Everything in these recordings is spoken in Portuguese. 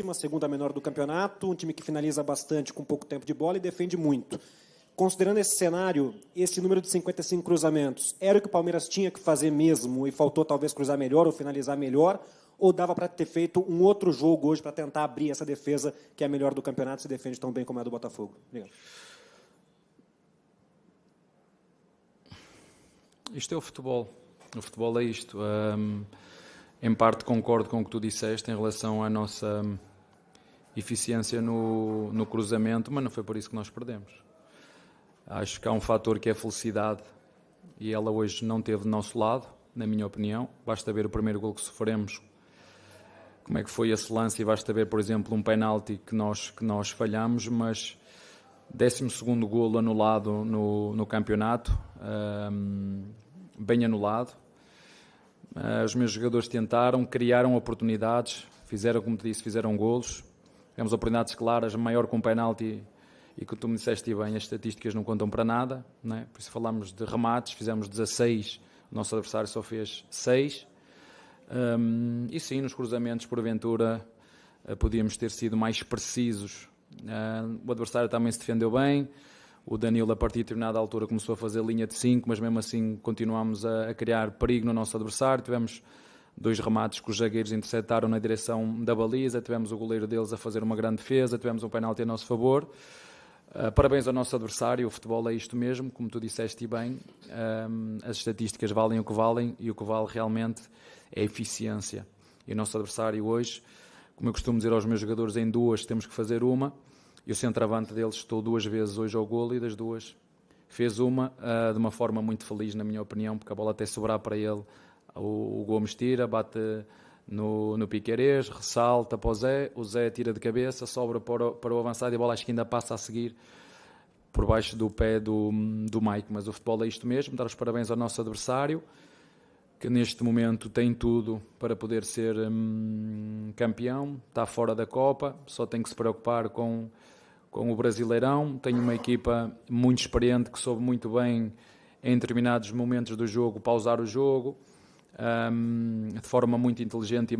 décima, segunda menor do campeonato, um time que finaliza bastante com pouco tempo de bola e defende muito. Considerando esse cenário, esse número de 55 cruzamentos, era o que o Palmeiras tinha que fazer mesmo e faltou talvez cruzar melhor ou finalizar melhor? Ou dava para ter feito um outro jogo hoje para tentar abrir essa defesa que é a melhor do campeonato e se defende tão bem como é a do Botafogo? Obrigado. Isto é o futebol. O futebol é isto. Em parte concordo com o que tu disseste em relação à nossa eficiência no cruzamento, mas não foi por isso que nós perdemos. Acho que há um fator que é a felicidade e ela hoje não teve do nosso lado, na minha opinião. Basta ver o primeiro gol que sofremos, como é que foi esse lance, e basta ver, por exemplo, um penalti que nós falhamos, mas 12º golo anulado no campeonato, bem anulado. Os meus jogadores tentaram, criaram oportunidades, fizeram, como te disse, fizeram golos. Tivemos oportunidades claras, maior com um penalti, e que tu me disseste bem, as estatísticas não contam para nada, não é? Por isso falámos de remates, fizemos 16, o nosso adversário só fez 6. E sim, nos cruzamentos, porventura, podíamos ter sido mais precisos. O adversário também se defendeu bem, o Danilo, a partir de determinada altura, começou a fazer linha de 5, mas mesmo assim continuámos a criar perigo no nosso adversário. Tivemos 2 remates que os zagueiros interceptaram na direção da baliza, tivemos o goleiro deles a fazer uma grande defesa, tivemos um penalti a nosso favor. Parabéns ao nosso adversário, o futebol é isto mesmo, como tu disseste bem, as estatísticas valem o que valem e o que vale realmente é a eficiência. E o nosso adversário hoje, como eu costumo dizer aos meus jogadores, em 2 temos que fazer uma, e o centroavante deles estou 2 vezes hoje ao golo e das 2 fez uma de uma forma muito feliz, na minha opinião, porque a bola até sobrar para ele, o Gomes tira, bate no Piquerez, ressalta para o Zé tira de cabeça, sobra para o avançado e a bola acho que ainda passa a seguir por baixo do pé do Mike. Mas o futebol é isto mesmo, dar os parabéns ao nosso adversário, que neste momento tem tudo para poder ser campeão, está fora da Copa, só tem que se preocupar com o Brasileirão. Tem uma equipa muito experiente que soube muito bem, em determinados momentos do jogo, pausar o jogo, de forma muito inteligente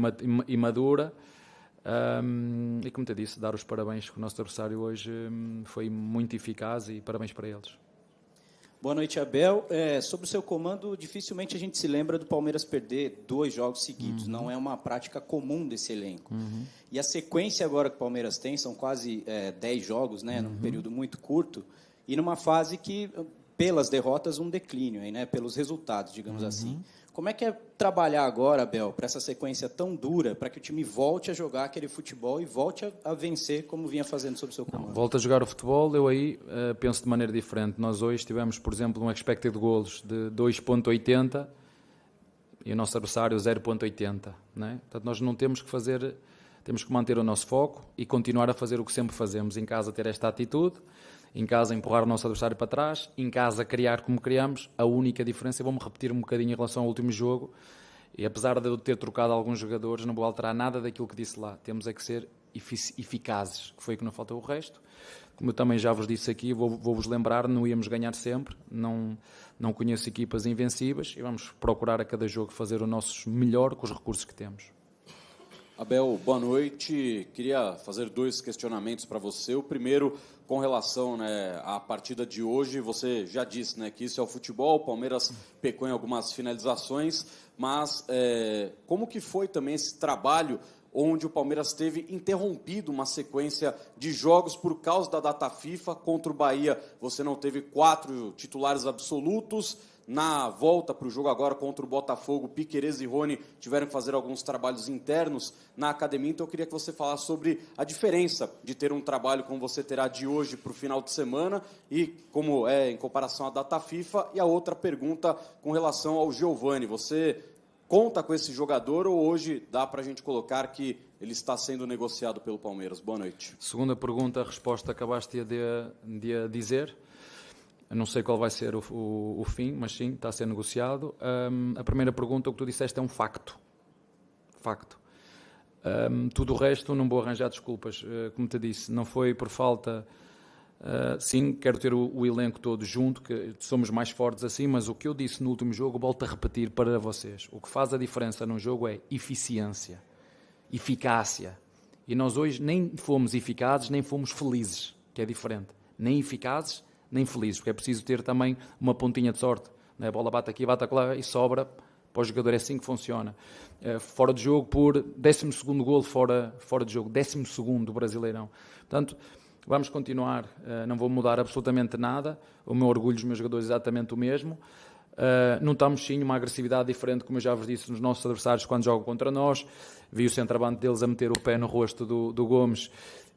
e madura. E como te disse, dar os parabéns, que o nosso adversário hoje foi muito eficaz, e parabéns para eles. Boa noite, Abel. Sobre o seu comando, dificilmente a gente se lembra do Palmeiras perder 2 jogos seguidos. Não é uma prática comum desse elenco. E a sequência agora que o Palmeiras tem são quase 10 jogos, né, num período muito curto, e numa fase que, pelas derrotas, um declínio, aí, né, pelos resultados, digamos assim. Como é que é trabalhar agora, Abel, para essa sequência tão dura, para que o time volte a jogar aquele futebol e volte a vencer como vinha fazendo sob o seu comando? Volta a jogar o futebol, eu aí penso de maneira diferente. Nós hoje tivemos, por exemplo, um expected goals de 2.80 e o nosso adversário 0.80, né? Portanto, nós não temos que fazer, temos que manter o nosso foco e continuar a fazer o que sempre fazemos. Em casa ter esta atitude, em casa empurrar o nosso adversário para trás, em casa criar como criamos. A única diferença, vou-me repetir um bocadinho em relação ao último jogo, e apesar de eu ter trocado alguns jogadores, não vou alterar nada daquilo que disse lá. Temos é que ser eficazes, que foi o que não faltou o resto. Como eu também já vos disse aqui, vou-vos lembrar, não íamos ganhar sempre, não conheço equipas invencíveis, e vamos procurar a cada jogo fazer o nosso melhor com os recursos que temos. Abel, boa noite. Queria fazer 2 questionamentos para você. O primeiro, com relação, né, à partida de hoje. Você já disse, né, que isso é o futebol, o Palmeiras pecou em algumas finalizações, mas como que foi também esse trabalho onde o Palmeiras teve interrompido uma sequência de jogos por causa da data FIFA? Contra o Bahia, você não teve 4 titulares absolutos. Na volta para o jogo agora contra o Botafogo, Piquerez e Rony tiveram que fazer alguns trabalhos internos na academia. Então eu queria que você falasse sobre a diferença de ter um trabalho como você terá de hoje para o final de semana e como é em comparação à data FIFA. E a outra pergunta com relação ao Giovani. Você conta com esse jogador ou hoje dá para a gente colocar que ele está sendo negociado pelo Palmeiras? Boa noite. Segunda pergunta, a resposta acabaste de dizer. Eu não sei qual vai ser o fim, mas sim, está a ser negociado. A primeira pergunta, o que tu disseste, é um facto. Tudo o resto, não vou arranjar desculpas. Como te disse, não foi por falta... sim, quero ter o elenco todo junto, que somos mais fortes assim, mas o que eu disse no último jogo, volto a repetir para vocês. O que faz a diferença num jogo é eficiência, eficácia. E nós hoje nem fomos eficazes, nem fomos felizes, que é diferente. Nem eficazes, nem felizes, porque é preciso ter também uma pontinha de sorte. A bola bate aqui, bate lá e sobra para o jogador. É assim que funciona. Fora de jogo por 12º golo fora de jogo. 12º do Brasileirão. Portanto, vamos continuar. Não vou mudar absolutamente nada. O meu orgulho dos meus jogadores é exatamente o mesmo. Não estamos sim uma agressividade diferente, como eu já vos disse, nos nossos adversários quando jogam contra nós. Vi o centroavante deles a meter o pé no rosto do Gomes.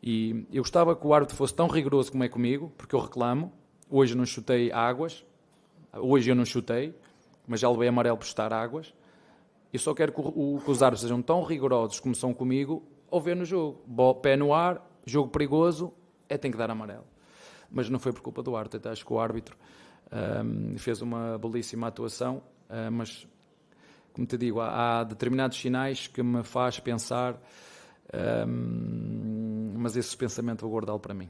E eu gostava que o árbitro fosse tão rigoroso como é comigo, porque eu reclamo. Hoje não chutei águas. Hoje eu não chutei, mas já levei amarelo por chutar águas. Eu só quero que os árbitros sejam tão rigorosos como são comigo ao ver no jogo. Pé no ar, jogo perigoso, tem que dar amarelo. Mas não foi por culpa do árbitro. Acho que o árbitro fez uma belíssima atuação, mas, como te digo, há determinados sinais que me faz pensar, mas esse pensamento vou guardá-lo para mim.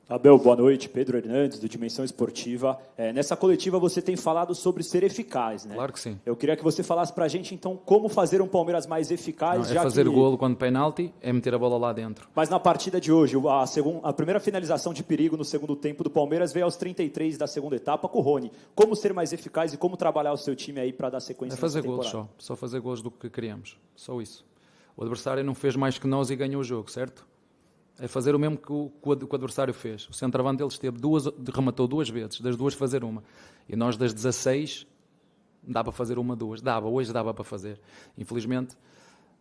Abel, boa noite. Pedro Hernandes, do Dimensão Esportiva. Nessa coletiva você tem falado sobre ser eficaz, né? Claro que sim. Eu queria que você falasse para a gente, então, como fazer um Palmeiras mais eficaz. Não, fazer o golo quando penalti, é meter a bola lá dentro. Mas na partida de hoje, a primeira finalização de perigo no segundo tempo do Palmeiras veio aos 33 da segunda etapa com o Rony. Como ser mais eficaz e como trabalhar o seu time aí para dar sequência nessa temporada? É fazer golos só fazer golos do que queríamos. Só isso. O adversário não fez mais que nós e ganhou o jogo, certo? É fazer o mesmo que o adversário fez. O centroavante deles rematou 2 vezes, das 2 fazer uma. E nós das 16 dá para fazer 1, 2. Hoje dava para fazer. Infelizmente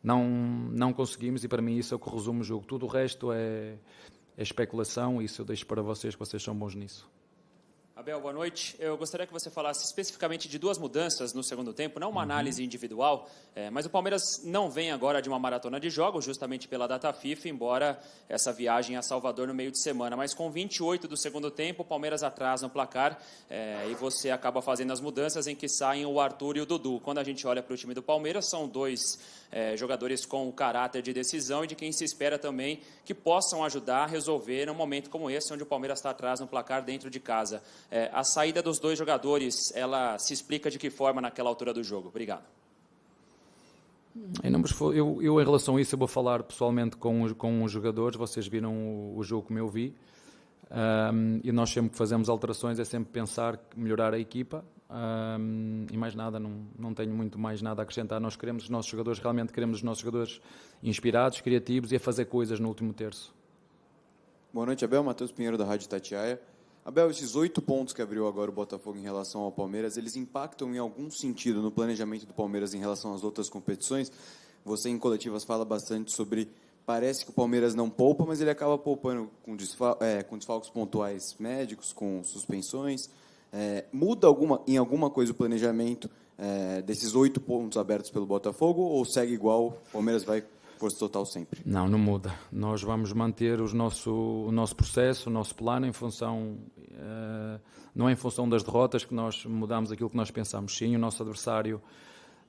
não conseguimos e para mim isso é o que resume o jogo. Tudo o resto é especulação e isso eu deixo para vocês, que vocês são bons nisso. Abel, boa noite. Eu gostaria que você falasse especificamente de 2 mudanças no segundo tempo, não uma análise individual, mas o Palmeiras não vem agora de uma maratona de jogos, justamente pela data FIFA, embora essa viagem a Salvador no meio de semana. Mas com 28 do segundo tempo, o Palmeiras atrasa no placar e você acaba fazendo as mudanças em que saem o Arthur e o Dudu. Quando a gente olha para o time do Palmeiras, são 2 jogadores com o caráter de decisão e de quem se espera também que possam ajudar a resolver num momento como esse, onde o Palmeiras está atrás no placar dentro de casa. A saída dos 2 jogadores, ela se explica de que forma naquela altura do jogo? Obrigado. Eu em relação a isso, eu vou falar pessoalmente com os jogadores. Vocês viram o jogo como eu vi. E nós sempre que fazemos alterações é sempre pensar melhorar a equipa. E mais nada, não tenho muito mais nada a acrescentar. Nós queremos os nossos jogadores, realmente queremos os nossos jogadores inspirados, criativos e a fazer coisas no último terço. Boa noite, Abel. Matheus Pinheiro, da Rádio Itatiaia. Abel, esses 8 pontos que abriu agora o Botafogo em relação ao Palmeiras, eles impactam em algum sentido no planejamento do Palmeiras em relação às outras competições? Você em coletivas fala bastante sobre, parece que o Palmeiras não poupa, mas ele acaba poupando com desfalques pontuais médicos, com suspensões. Muda em alguma coisa o planejamento desses 8 pontos abertos pelo Botafogo ou segue igual, o Palmeiras vai força total sempre? Não muda. Nós vamos manter o nosso processo, o nosso plano em função, não é em função das derrotas que nós mudamos aquilo que nós pensamos. Sim, o nosso adversário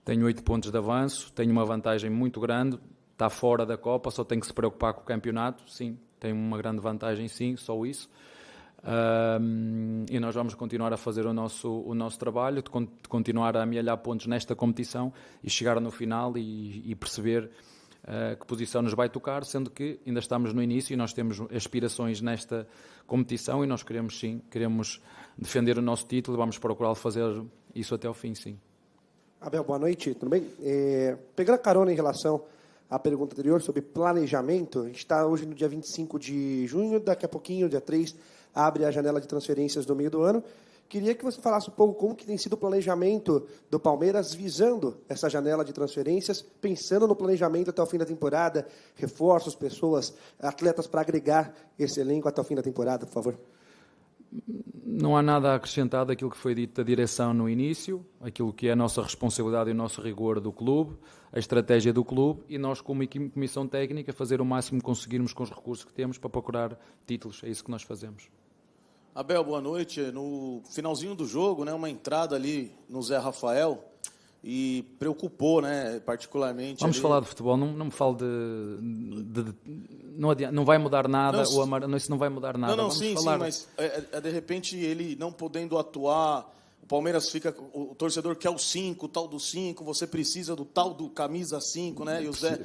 tem 8 pontos de avanço, tem uma vantagem muito grande, está fora da Copa, só tem que se preocupar com o campeonato. Sim, tem uma grande vantagem, sim, só isso. E nós vamos continuar a fazer o nosso trabalho, de continuar a amealhar pontos nesta competição e chegar no final e perceber que posição nos vai tocar, sendo que ainda estamos no início e nós temos aspirações nesta competição e nós queremos defender o nosso título e vamos procurar fazer isso até ao fim, sim. Abel, boa noite, tudo bem? Pegando a carona em relação à pergunta anterior sobre planejamento, a gente está hoje no dia 25 de junho, daqui a pouquinho, dia 3, abre a janela de transferências do meio do ano. Queria que você falasse um pouco como que tem sido o planejamento do Palmeiras visando essa janela de transferências, pensando no planejamento até o fim da temporada, reforços, pessoas, atletas para agregar esse elenco até o fim da temporada, por favor. Não há nada a acrescentar daquilo que foi dito da direção no início, aquilo que é a nossa responsabilidade e o nosso rigor do clube, a estratégia do clube e nós, como comissão técnica, fazer o máximo que conseguirmos com os recursos que temos para procurar títulos. É isso que nós fazemos. Abel, boa noite. No finalzinho do jogo, né, uma entrada ali no Zé Rafael e preocupou, né, particularmente. Vamos ali... falar de futebol, não me fale não adianta, não vai mudar nada, isso não vai mudar nada. Não, Vamos sim, falar... sim, mas de repente ele não podendo atuar, o Palmeiras fica, o torcedor quer o 5, o tal do 5, você precisa do tal do camisa 5, né, e o Zé...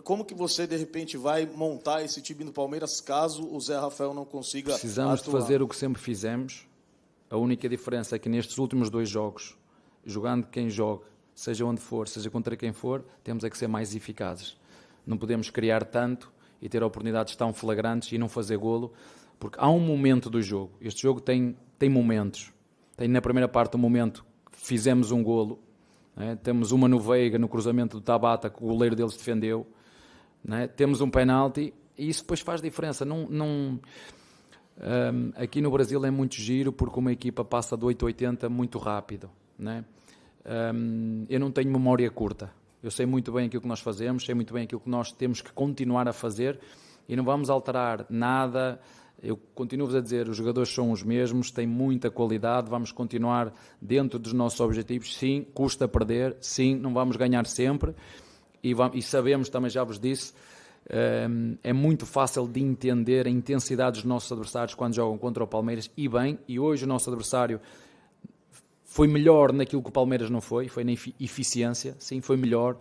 como que você, de repente, vai montar esse time do Palmeiras caso o Zé Rafael não consiga Precisamos de atuar? fazer o que sempre fizemos. A única diferença é que nestes últimos 2 jogos, jogando quem joga, seja onde for, seja contra quem for, temos é que ser mais eficazes. Não podemos criar tanto e ter oportunidades tão flagrantes e não fazer golo, porque há um momento do jogo. Este jogo tem momentos. Tem na primeira parte um momento que fizemos um golo, né? Temos uma no Veiga, no cruzamento do Tabata, que o goleiro deles defendeu, né? Temos um penalti e isso depois faz diferença. Aqui no Brasil é muito giro porque uma equipa passa de 8,80 muito rápido, né? Eu não tenho memória curta. Eu sei muito bem aquilo que nós fazemos, sei muito bem aquilo que nós temos que continuar a fazer e não vamos alterar nada. Eu continuo-vos a dizer, os jogadores são os mesmos, têm muita qualidade, vamos continuar dentro dos nossos objetivos. Sim, custa perder, sim, não vamos ganhar sempre e sabemos, também já vos disse, é muito fácil de entender a intensidade dos nossos adversários quando jogam contra o Palmeiras e bem, e hoje o nosso adversário foi melhor naquilo que o Palmeiras não foi na eficiência, sim, foi melhor,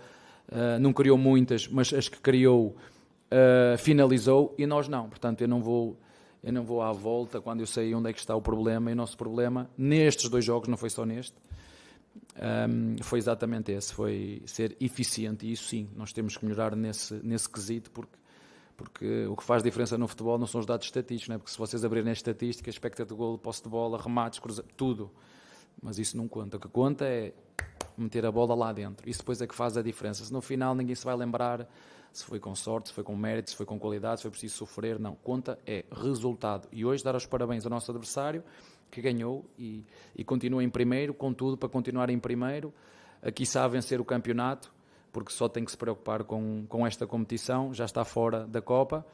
não criou muitas, mas as que criou finalizou e nós não, portanto eu não vou à volta quando eu sei onde é que está o problema, e o nosso problema nestes 2 jogos, não foi só neste, foi exatamente esse, foi ser eficiente, e isso sim, nós temos que melhorar nesse quesito, porque o que faz diferença no futebol não são os dados estatísticos, não é? Porque se vocês abrirem a estatística, expectativa de golo, posse de bola, remates, tudo, mas isso não conta. O que conta é meter a bola lá dentro. Isso depois é que faz a diferença. Se no final ninguém se vai lembrar se foi com sorte, se foi com mérito, se foi com qualidade, se foi preciso sofrer. Não. Conta é resultado. E hoje dar os parabéns ao nosso adversário, que ganhou e continua em primeiro, contudo, para continuar em primeiro, aqui sabe vencer o campeonato, porque só tem que se preocupar com esta competição, já está fora da Copa,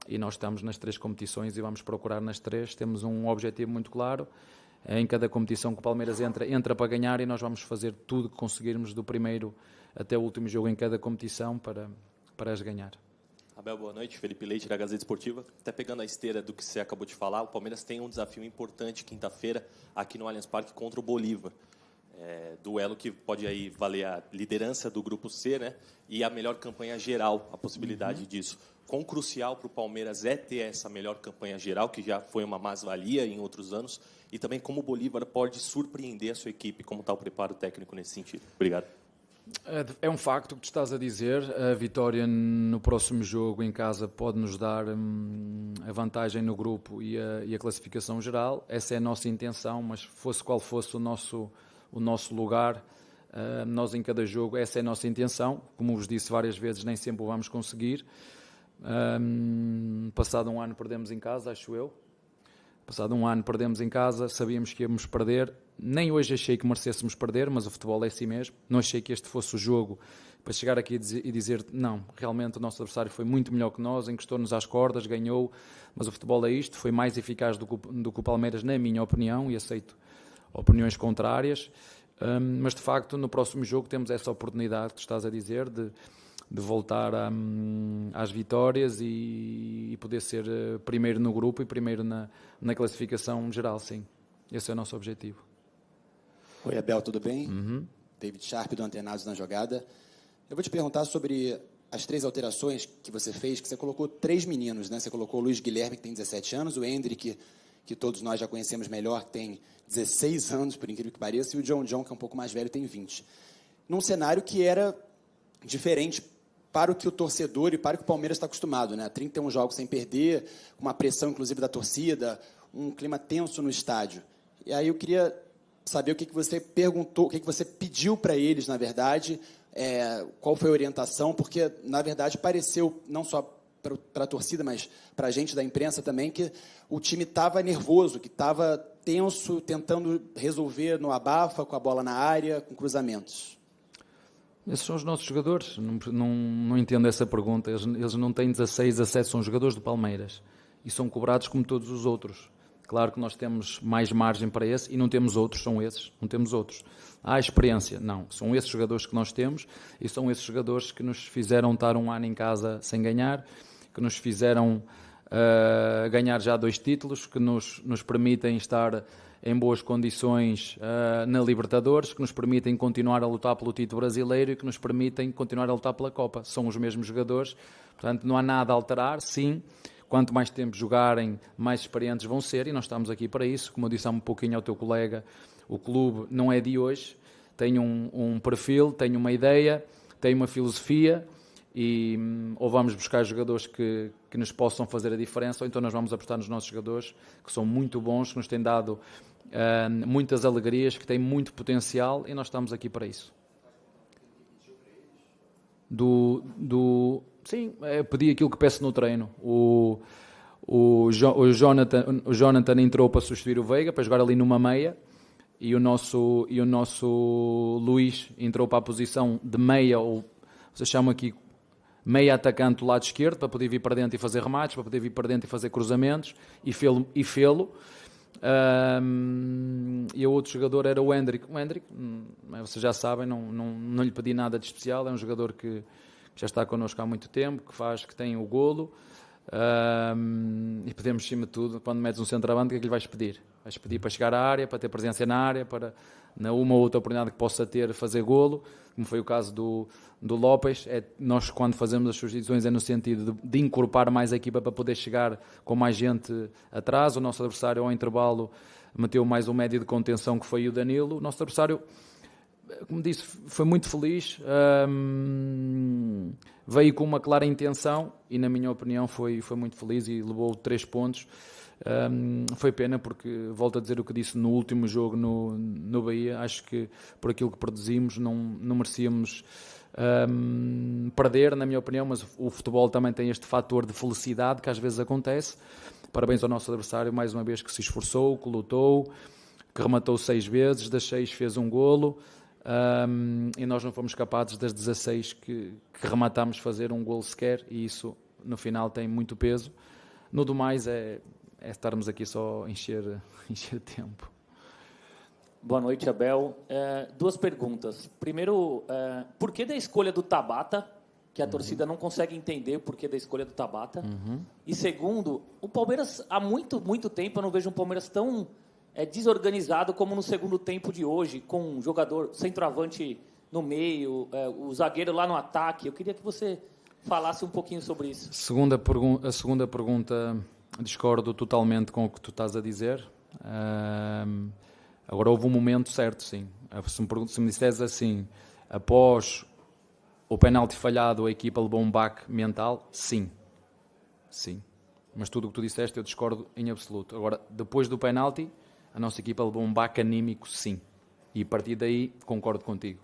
e nós estamos nas 3 competições e vamos procurar nas 3. Temos um objetivo muito claro. Em cada competição que o Palmeiras entra para ganhar, e nós vamos fazer tudo que conseguirmos do primeiro até o último jogo em cada competição para as ganhar. Abel, boa noite. Felipe Leite, da Gazeta Esportiva. Até pegando a esteira do que você acabou de falar, o Palmeiras tem um desafio importante quinta-feira aqui no Allianz Parque contra o Bolívar. Duelo que pode aí valer a liderança do Grupo C, né? E a melhor campanha geral, a possibilidade disso. Quão crucial para o Palmeiras é ter essa melhor campanha geral, que já foi uma mais-valia em outros anos, e também como o Bolívar pode surpreender a sua equipe, como está o preparo técnico nesse sentido. Obrigado. É um facto o que tu estás a dizer. A vitória no próximo jogo em casa pode nos dar a vantagem no grupo e a classificação geral. Essa é a nossa intenção, mas fosse qual fosse o nosso lugar, nós em cada jogo, essa é a nossa intenção. Como vos disse várias vezes, nem sempre o vamos conseguir. Passado um ano perdemos em casa, acho eu. Passado um ano perdemos em casa, sabíamos que íamos perder. Nem hoje achei que merecêssemos perder, mas o futebol é assim mesmo. Não achei que este fosse o jogo para chegar aqui e dizer não, realmente o nosso adversário foi muito melhor que nós, encostou-nos às cordas, ganhou, mas o futebol é isto, foi mais eficaz do que o Palmeiras, na minha opinião, e aceito opiniões contrárias. Mas de facto no próximo jogo temos essa oportunidade que estás a dizer de voltar às vitórias e poder ser primeiro no grupo e primeiro na classificação geral, sim. Esse é o nosso objetivo. Oi, Abel, tudo bem? David Sharp, do Antenados na Jogada. Eu vou te perguntar sobre as 3 alterações que você fez, que você colocou 3 meninos, né? Você colocou o Luiz Guilherme, que tem 17 anos, o Hendrick, que todos nós já conhecemos melhor, que tem 16 anos, por incrível que pareça, e o John, que é um pouco mais velho, tem 20. Num cenário que era diferente para o que o torcedor e para o que o Palmeiras está acostumado, né? 31 jogos sem perder, uma pressão, inclusive, da torcida, um clima tenso no estádio. E aí eu queria saber o que você perguntou, o que você pediu para eles, na verdade, qual foi a orientação, porque, na verdade, pareceu, não só para a torcida, mas para a gente da imprensa também, que o time estava nervoso, que estava tenso, tentando resolver no abafa, com a bola na área, com cruzamentos. Esses são os nossos jogadores, não entendo essa pergunta. Eles não têm 16, 17, são jogadores do Palmeiras e são cobrados como todos os outros. Claro que nós temos mais margem para esse e não temos outros, são esses, não temos outros. Há experiência, não, são esses jogadores que nós temos e são esses jogadores que nos fizeram estar um ano em casa sem ganhar, que nos fizeram ganhar já 2 títulos, que nos permitem estar em boas condições na Libertadores, que nos permitem continuar a lutar pelo título brasileiro e que nos permitem continuar a lutar pela Copa. São os mesmos jogadores, portanto não há nada a alterar, sim. Quanto mais tempo jogarem, mais experientes vão ser, e nós estamos aqui para isso. Como eu disse há um pouquinho ao teu colega, o clube não é de hoje, tem um perfil, tem uma ideia, tem uma filosofia, e ou vamos buscar jogadores que nos possam fazer a diferença, ou então nós vamos apostar nos nossos jogadores, que são muito bons, que nos têm dado muitas alegrias, que têm muito potencial, e nós estamos aqui para isso. Sim, pedi aquilo que peço no treino. O Jonathan entrou para substituir o Veiga, para jogar ali numa meia, e o nosso Luís entrou para a posição de meia, ou vocês chamam aqui meia atacante do lado esquerdo, para poder vir para dentro e fazer remates, para poder vir para dentro e fazer cruzamentos, e fê-lo. E o outro jogador era o Hendrick. O Hendrick, vocês já sabem, não lhe pedi nada de especial, é um jogador que já está connosco há muito tempo, que tem o golo, e podemos, acima de tudo, quando metes um centroavante, o que é que lhe vais pedir? Vais pedir para chegar à área, para ter presença na área, para, na uma ou outra oportunidade que possa ter, fazer golo, como foi o caso do Lopes. Nós, quando fazemos as substituições, é no sentido de incorporar mais a equipa para poder chegar com mais gente atrás. O nosso adversário, ao intervalo, meteu mais um médio de contenção, que foi o Danilo. O nosso adversário, como disse, foi muito feliz, veio com uma clara intenção e, na minha opinião, foi muito feliz e levou 3 pontos. Foi pena porque, volto a dizer o que disse no último jogo no Bahia, acho que por aquilo que produzimos não merecíamos perder, na minha opinião, mas o futebol também tem este fator de felicidade que às vezes acontece. Parabéns ao nosso adversário, mais uma vez, que se esforçou, que lutou, que rematou 6 vezes, das 6 fez um golo. E nós não fomos capazes, das 16 que rematámos, fazer um golo sequer, e isso no final tem muito peso. No do mais é estarmos aqui só a encher tempo. Boa noite, Abel. 2 perguntas. Primeiro, por que da escolha do Tabata, que a torcida não consegue entender o porquê da escolha do Tabata? E segundo, o Palmeiras, há muito tempo eu não vejo um Palmeiras tão desorganizado como no segundo tempo de hoje, com um jogador centroavante no meio, o zagueiro lá no ataque. Eu queria que você falasse um pouquinho sobre isso. A segunda pergunta, discordo totalmente com o que tu estás a dizer. Agora, houve um momento certo, sim. Se me disseres assim, após o penalti falhado, a equipa levou um baque mental, sim. Mas tudo o que tu disseste eu discordo em absoluto. Agora, depois do penalti, a nossa equipa levou um baque anímico, sim. E a partir daí concordo contigo.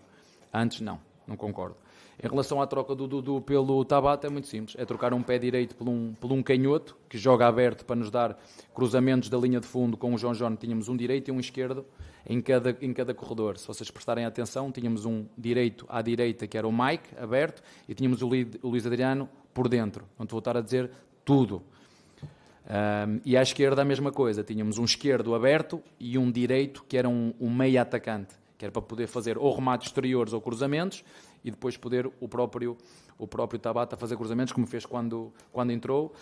Antes, não concordo. Em relação à troca do Dudu pelo Tabata, é muito simples. É trocar um pé direito por um canhoto, que joga aberto para nos dar cruzamentos da linha de fundo. Com o João João tínhamos um direito e um esquerdo em cada corredor. Se vocês prestarem atenção, tínhamos um direito à direita, que era o Mike, aberto, e tínhamos o Luís Adriano por dentro. Não te vou estar a dizer tudo. E à esquerda a mesma coisa. Tínhamos um esquerdo aberto e um direito, que era um meia atacante, que era para poder fazer ou remates exteriores ou cruzamentos, e depois poder o próprio Tabata fazer cruzamentos, como fez quando entrou.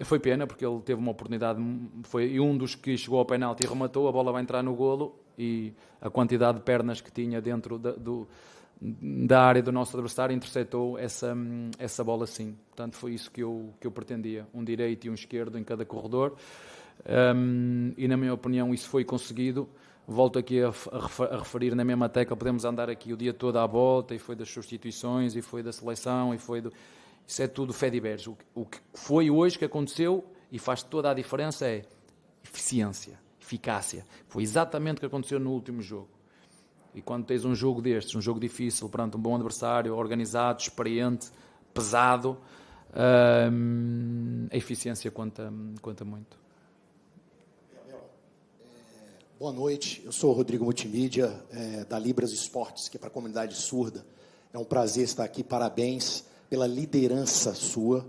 Foi pena, porque ele teve uma oportunidade, foi um dos que chegou ao penalti e rematou, a bola vai entrar no golo, e a quantidade de pernas que tinha dentro da área do nosso adversário interceptou essa bola, sim. Portanto, foi isso que eu pretendia, um direito e um esquerdo em cada corredor, e na minha opinião isso foi conseguido. Volto aqui a referir na mesma tecla, podemos andar aqui o dia todo à volta, e foi das substituições, e foi da seleção, isso é tudo fé de Iberes. O que foi hoje que aconteceu e faz toda a diferença é eficiência, eficácia. Foi exatamente o que aconteceu no último jogo. E quando tens um jogo destes, um jogo difícil, perante um bom adversário, organizado, experiente, pesado, a eficiência conta muito. Boa noite, eu sou o Rodrigo Multimídia, da Libras Esportes, que é para a comunidade surda. É um prazer estar aqui, parabéns pela liderança sua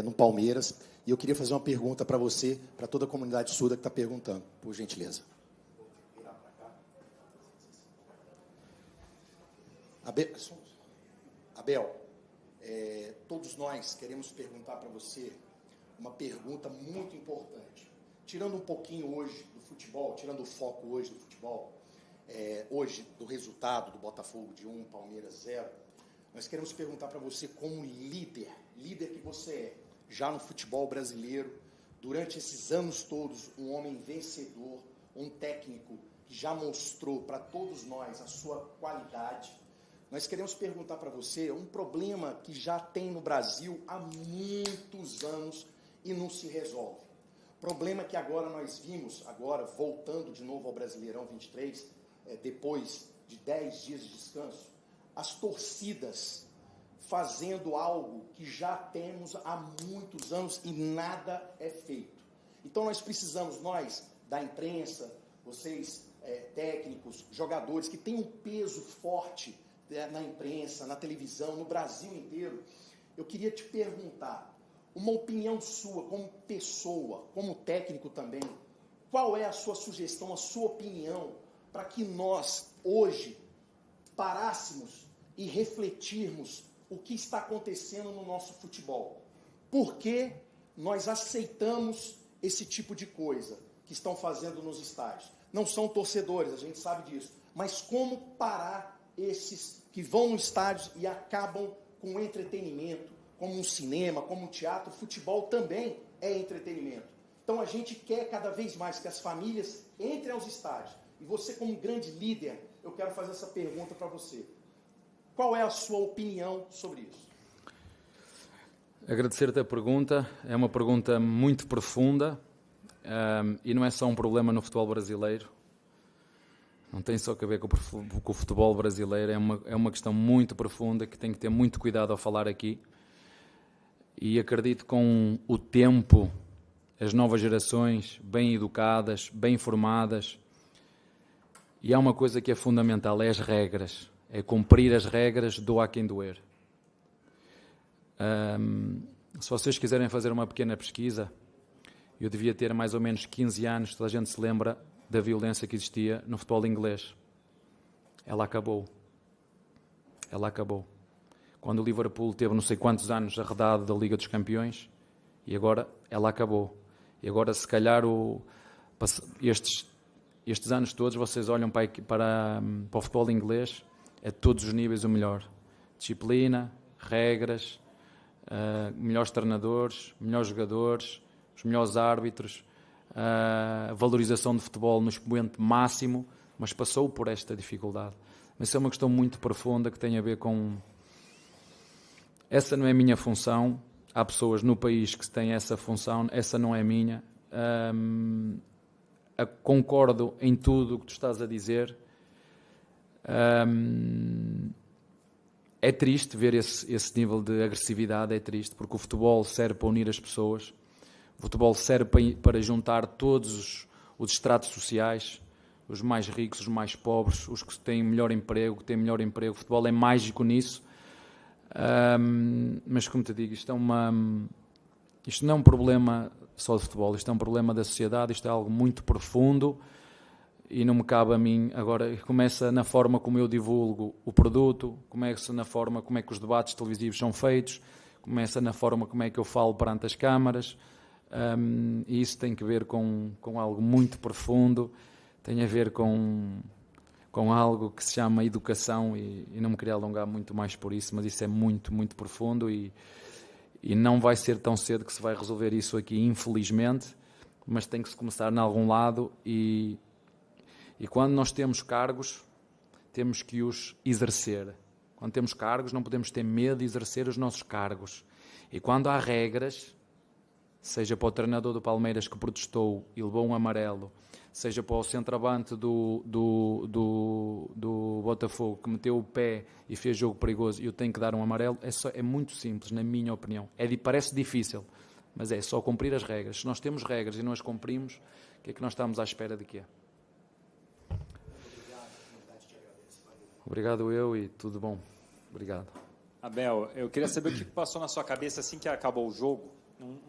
no Palmeiras. E eu queria fazer uma pergunta para você, para toda a comunidade surda que está perguntando, por gentileza. Abel, todos nós queremos perguntar para você uma pergunta muito importante. tirando um pouquinho hoje do futebol, tirando o foco hoje do futebol, hoje do resultado do Botafogo de 1, Palmeiras 0, nós queremos perguntar para você como líder que você é, já no futebol brasileiro, durante esses anos todos, um homem vencedor, um técnico que já mostrou para todos nós a sua qualidade. Nós queremos perguntar para você um problema que já tem no Brasil há muitos anos e não se resolve. Problema que agora nós vimos, agora voltando de novo ao Brasileirão 23, depois de 10 dias de descanso, as torcidas fazendo algo que já temos há muitos anos e nada é feito. Então nós precisamos, nós, da imprensa, vocês, técnicos, jogadores, que têm um peso forte na imprensa, na televisão, no Brasil inteiro, eu queria te perguntar, uma opinião sua como pessoa, como técnico também, qual é a sua sugestão, a sua opinião, para que nós, hoje, parássemos e refletirmos o que está acontecendo no nosso futebol? Por que nós aceitamos esse tipo de coisa que estão fazendo nos estádios? Não são torcedores, a gente sabe disso, mas como parar esses que vão no estádio e acabam com entretenimento, como um cinema, como um teatro? Futebol também é entretenimento. Então a gente quer cada vez mais que as famílias entrem aos estádios. E você, como grande líder, eu quero fazer essa pergunta para você. Qual é a sua opinião sobre isso? Agradecer-te a pergunta. É uma pergunta muito profunda e não é só um problema no futebol brasileiro. Não tem só a ver com o futebol brasileiro. É uma questão muito profunda que tem que ter muito cuidado ao falar aqui. E acredito que com o tempo, as novas gerações, bem educadas, bem formadas, e há uma coisa que é fundamental, é as regras. É cumprir as regras, doa a quem doer. Se vocês quiserem fazer uma pequena pesquisa, eu devia ter mais ou menos 15 anos, toda a gente se lembra da violência que existia no futebol inglês. Ela acabou. Ela acabou. Quando o Liverpool teve não sei quantos anos arredado da Liga dos Campeões, e agora ela acabou. E agora, se calhar, estes anos todos, vocês olham para o futebol inglês, é de todos os níveis o melhor. Disciplina, regras, melhores treinadores, melhores jogadores, os melhores árbitros, valorização de futebol no expoente máximo, mas passou por esta dificuldade. Mas isso é uma questão muito profunda que tem a ver com... Essa não é a minha função. Há pessoas no país que têm essa função, essa não é minha. Concordo em tudo o que tu estás a dizer. É triste ver esse nível de agressividade, é triste, porque o futebol serve para unir as pessoas, o futebol serve para juntar todos os estratos sociais, os mais ricos, os mais pobres, os que têm melhor emprego, que têm melhor emprego. O futebol é mágico nisso, mas como te digo, isto não é um problema só de futebol, isto é um problema da sociedade, isto é algo muito profundo. E não me cabe a mim, agora começa na forma como eu divulgo o produto, começa na forma como é que os debates televisivos são feitos, começa na forma como é que eu falo perante as câmaras, e isso tem que ver com algo muito profundo, tem a ver com algo que se chama educação, e não me queria alongar muito mais por isso, mas isso é muito, muito profundo e não vai ser tão cedo que se vai resolver isso aqui, infelizmente, mas tem que se começar em algum lado e quando nós temos cargos, temos que os exercer. Quando temos cargos, não podemos ter medo de exercer os nossos cargos. E quando há regras, seja para o treinador do Palmeiras que protestou e levou um amarelo, seja para o centroavante do Botafogo que meteu o pé e fez jogo perigoso e eu tenho que dar um amarelo, é muito simples, na minha opinião. Parece difícil, mas é só cumprir as regras. Se nós temos regras e não as cumprimos, o que é que nós estamos à espera de quê? Obrigado eu e tudo bom. Obrigado. Abel, eu queria saber o que passou na sua cabeça assim que acabou o jogo.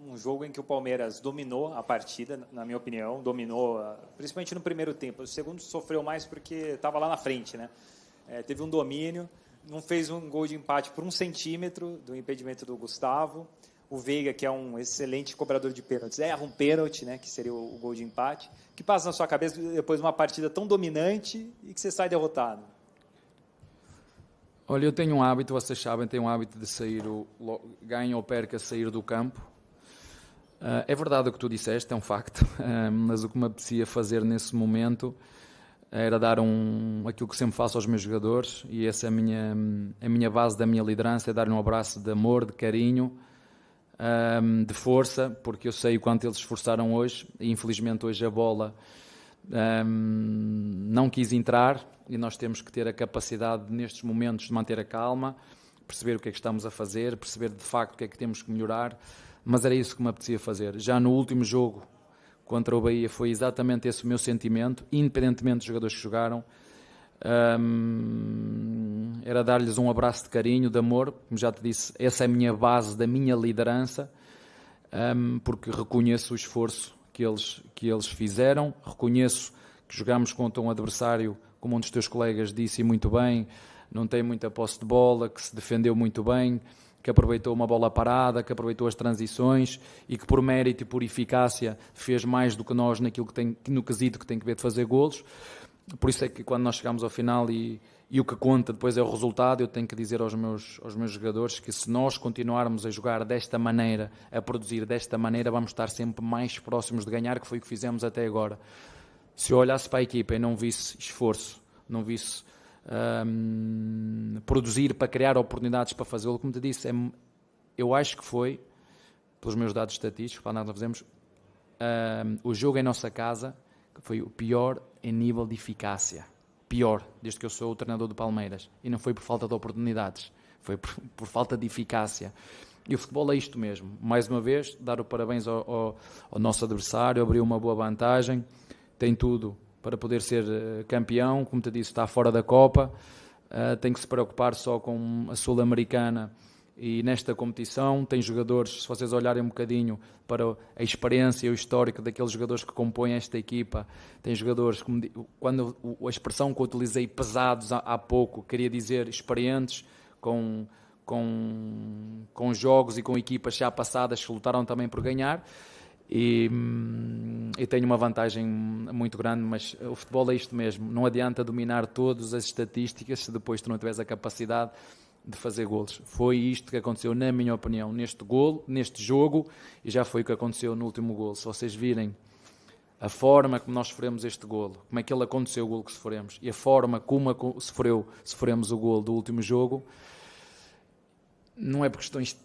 Um jogo em que o Palmeiras dominou a partida, na minha opinião, dominou, principalmente no primeiro tempo. O segundo sofreu mais porque estava lá na frente, né? Teve um domínio, não fez um gol de empate por 1 centímetro do impedimento do Gustavo. o Veiga, que é um excelente cobrador de pênaltis, erra um pênalti, né, que seria o gol de empate. O que passa na sua cabeça depois de uma partida tão dominante e que você sai derrotado? Olha, eu tenho um hábito, vocês sabem, tenho um hábito de sair, ganho ou perca, sair do campo. É verdade o que tu disseste, é um facto, mas o que me apetecia fazer nesse momento era dar aquilo que sempre faço aos meus jogadores, e essa é a minha base da minha liderança, é dar um abraço de amor, de carinho, de força, porque eu sei o quanto eles se esforçaram hoje, e infelizmente hoje a bola não quis entrar, e nós temos que ter a capacidade nestes momentos de manter a calma, perceber o que é que estamos a fazer, perceber de facto o que é que temos que melhorar, mas era isso que me apetecia fazer. Já no último jogo contra o Bahia foi exatamente esse o meu sentimento, independentemente dos jogadores que jogaram, era dar-lhes um abraço de carinho, de amor, como já te disse, essa é a minha base da minha liderança, porque reconheço o esforço que eles fizeram, reconheço que jogámos contra um adversário, como um dos teus colegas disse muito bem, não tem muita posse de bola, que se defendeu muito bem, que aproveitou uma bola parada, que aproveitou as transições e que por mérito e por eficácia fez mais do que nós no quesito que tem que ver de fazer golos. Por isso é que quando nós chegamos ao final e o que conta depois é o resultado, eu tenho que dizer aos meus jogadores que se nós continuarmos a jogar desta maneira, a produzir desta maneira, vamos estar sempre mais próximos de ganhar, que foi o que fizemos até agora. Se eu olhasse para a equipa e não visse esforço, não visse produzir para criar oportunidades para fazê-lo, como te disse, eu acho que foi, pelos meus dados estatísticos, para nós fazemos, o jogo em nossa casa que foi o pior em nível de eficácia, pior, desde que eu sou o treinador do Palmeiras, e não foi por falta de oportunidades, foi por falta de eficácia. E o futebol é isto mesmo, mais uma vez, dar o parabéns ao nosso adversário, abriu uma boa vantagem, tem tudo para poder ser campeão, como te disse, está fora da Copa, tem que se preocupar só com a Sul-Americana e nesta competição tem jogadores, se vocês olharem um bocadinho para a experiência e o histórico daqueles jogadores que compõem esta equipa, tem jogadores, quando a expressão que eu utilizei, pesados há pouco, queria dizer experientes, com jogos e com equipas já passadas que lutaram também por ganhar, e tenho uma vantagem muito grande, mas o futebol é isto mesmo, não adianta dominar todas as estatísticas se depois tu não tiveres a capacidade de fazer golos. Foi isto que aconteceu, na minha opinião, neste jogo, e já foi o que aconteceu no último golo. Se vocês virem a forma como nós sofremos este golo, como é que ele aconteceu, o golo que sofremos, e a forma como sofremos o golo do último jogo, não é por questões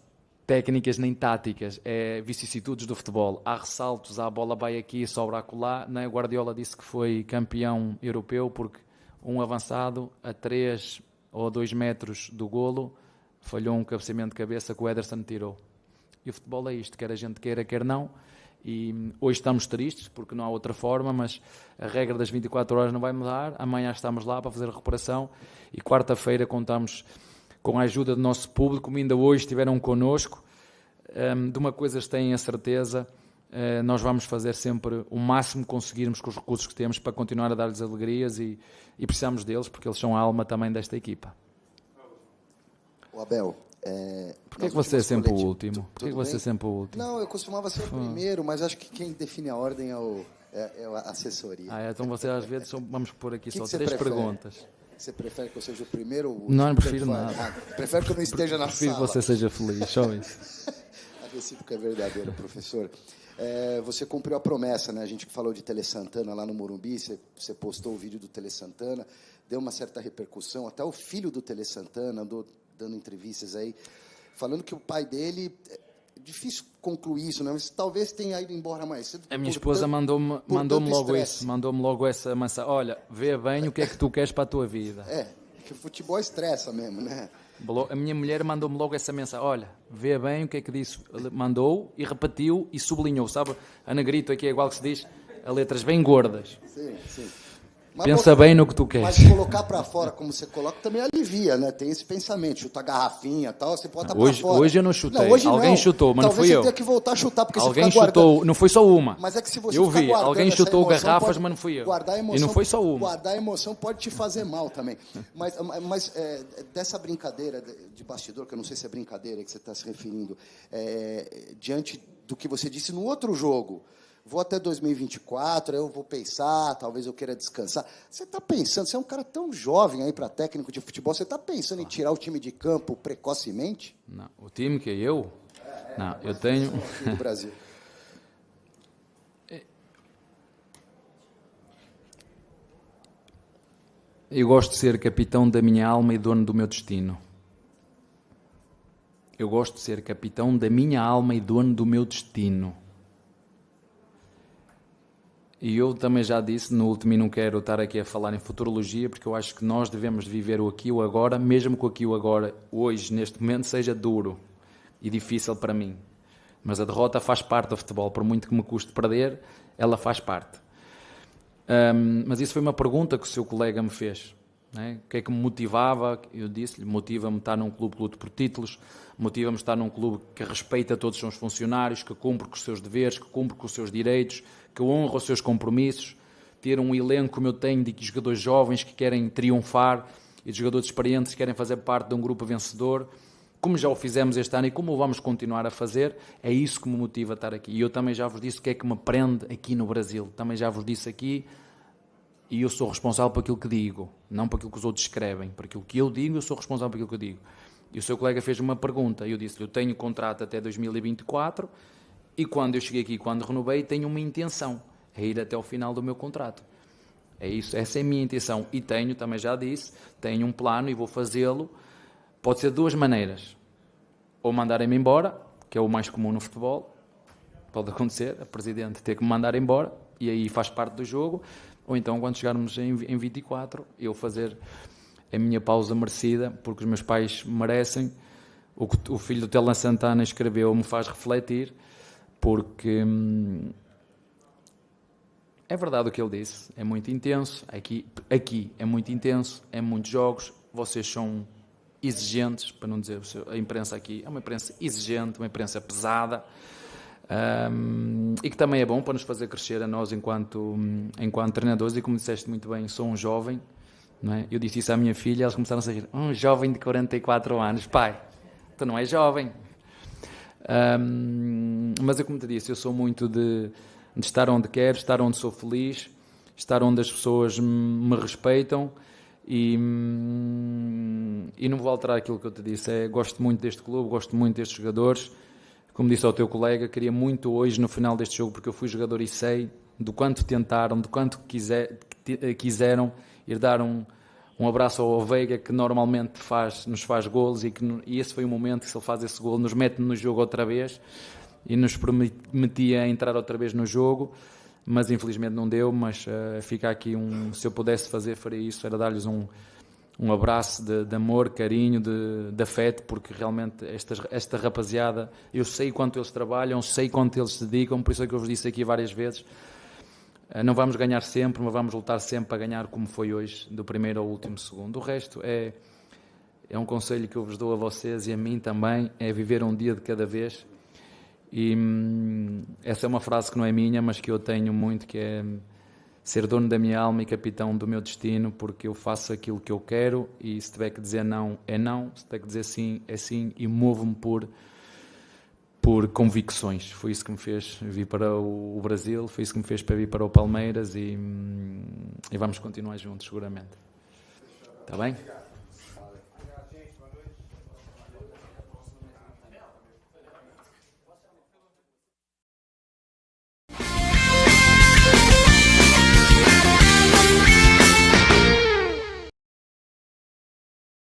técnicas nem táticas, é vicissitudes do futebol. Há ressaltos, a bola vai aqui, sobra acolá. O Guardiola disse que foi campeão europeu porque um avançado a 3 ou 2 metros do golo falhou um cabeceamento de cabeça que o Ederson tirou. E o futebol é isto, quer a gente queira, quer não. E hoje estamos tristes porque não há outra forma, mas a regra das 24 horas não vai mudar. Amanhã estamos lá para fazer a recuperação e quarta-feira contamos com a ajuda do nosso público, como ainda hoje estiveram connosco. De uma coisa têm a certeza, nós vamos fazer sempre o máximo que conseguirmos com os recursos que temos para continuar a dar-lhes alegrias e precisamos deles porque eles são a alma também desta equipa. O Abel, porquê é que você é sempre o último? Porquê que você é sempre o último? Não, eu costumava ser o primeiro, mas acho que quem define a ordem é a assessoria. Então você às vezes, vamos pôr aqui só 3 perguntas. Você prefere que eu seja o primeiro ou o último? Não prefiro nada. Prefere que eu não esteja na prefiro sala. Que você seja feliz, só isso. A recíproca é verdadeira, professor. Você cumpriu a promessa, né? A gente falou de Tele Santana lá no Morumbi, você postou o vídeo do Tele Santana, deu uma certa repercussão, até o filho do Tele Santana andou dando entrevistas aí, falando que o pai dele... É difícil concluir isso, né? Mas talvez tenha ido embora mais cedo. A minha esposa mandou-me logo isso, mandou-me logo essa mensagem. Olha, vê bem o que é que tu queres para a tua vida. Que o futebol estressa mesmo, né? A minha mulher mandou-me logo essa mensagem. Olha, vê bem o que é que disse. Mandou e repetiu e sublinhou. Sabe, a negrito aqui é igual que se diz, a letras bem gordas. Sim, sim. Pensa bem no que tu queres. Mas colocar para fora, como você coloca, também alivia, né? Tem esse pensamento, chutar garrafinha e tal, você bota para fora. Hoje eu não chutei. Não, hoje alguém não. chutou, mas Talvez não fui eu. Você tenha que voltar a chutar, porque alguém você fica chutou, não foi só uma. Mas é que se você eu vi, guardando alguém essa chutou emoção, garrafas, mas não fui eu. E não foi só uma. Guardar a emoção pode te fazer mal também. Mas dessa brincadeira de bastidor, que eu não sei se é brincadeira que você está se referindo, diante do que você disse no outro jogo, vou até 2024, eu vou pensar, talvez eu queira descansar. Você está pensando, você é um cara tão jovem aí para técnico de futebol, você está pensando em tirar o time de campo precocemente? Não, o time que eu? Não, eu tenho... do Brasil. Eu gosto de ser capitão da minha alma e dono do meu destino. Eu gosto de ser capitão da minha alma e dono do meu destino. E eu também já disse no último, e não quero estar aqui a falar em futurologia, porque eu acho que nós devemos viver o aqui e o agora, mesmo que o aqui e o agora, hoje, neste momento, seja duro e difícil para mim. Mas a derrota faz parte do futebol, por muito que me custe perder, ela faz parte. Mas isso foi uma pergunta que o seu colega me fez. Né? O que é que me motivava? Eu disse-lhe, motiva-me estar num clube que luta por títulos, motiva-me estar num clube que respeita todos os seus funcionários, que cumpre com os seus deveres, que cumpre com os seus direitos, que honra os seus compromissos, ter um elenco como eu tenho de jogadores jovens que querem triunfar e de jogadores experientes que querem fazer parte de um grupo vencedor, como já o fizemos este ano e como o vamos continuar a fazer, é isso que me motiva a estar aqui. E eu também já vos disse o que é que me prende aqui no Brasil, também já vos disse aqui, e eu sou responsável por aquilo que digo, não por aquilo que os outros escrevem, por aquilo que eu digo, eu sou responsável por aquilo que eu digo. E o seu colega fez uma pergunta, e eu disse-lhe, eu tenho contrato até 2024, e quando eu cheguei aqui, quando renovei, tenho uma intenção, é ir até ao final do meu contrato. É isso, essa é a minha intenção. E tenho, também já disse, tenho um plano e vou fazê-lo. Pode ser de duas maneiras. Ou mandarem-me embora, que é o mais comum no futebol, pode acontecer, a presidente ter que me mandar embora, e aí faz parte do jogo, ou então quando chegarmos em 24, eu fazer a minha pausa merecida, porque os meus pais merecem. O que o filho do Telan Santana escreveu me faz refletir, porque é verdade o que ele disse, é muito intenso, aqui é muito intenso, é muitos jogos, vocês são exigentes, para não dizer, a imprensa aqui é uma imprensa exigente, uma imprensa pesada, e que também é bom para nos fazer crescer a nós enquanto treinadores, e como disseste muito bem, sou um jovem, não é? Eu disse isso à minha filha, elas começaram a rir, um jovem de 44 anos, pai, tu não és jovem. Mas é como te disse, eu sou muito de estar onde quero, estar onde sou feliz, estar onde as pessoas me respeitam, e não vou alterar aquilo que eu te disse. Gosto muito deste clube, gosto muito destes jogadores. Como disse ao teu colega, queria muito hoje no final deste jogo, porque eu fui jogador e sei do quanto tentaram, do quanto quiseram ir dar um abraço ao Veiga, que normalmente nos faz golos, e esse foi o momento que, se ele faz esse golo, nos mete no jogo outra vez e nos permitia entrar outra vez no jogo, mas infelizmente não deu. Mas fica aqui se eu pudesse faria isso, era dar-lhes um abraço de amor, carinho, de afeto, porque realmente esta rapaziada, eu sei quanto eles trabalham, sei quanto eles se dedicam, por isso é que eu vos disse aqui várias vezes, não vamos ganhar sempre, mas vamos lutar sempre para ganhar, como foi hoje, do primeiro ao último segundo. O resto é um conselho que eu vos dou a vocês e a mim também, é viver um dia de cada vez. E essa é uma frase que não é minha, mas que eu tenho muito, que é ser dono da minha alma e capitão do meu destino, porque eu faço aquilo que eu quero, e se tiver que dizer não, é não, se tiver que dizer sim, é sim, e movo-me por convicções. Foi isso que me fez vir para o Brasil, foi isso que me fez para vir para o Palmeiras, e vamos continuar juntos, seguramente. Está bem?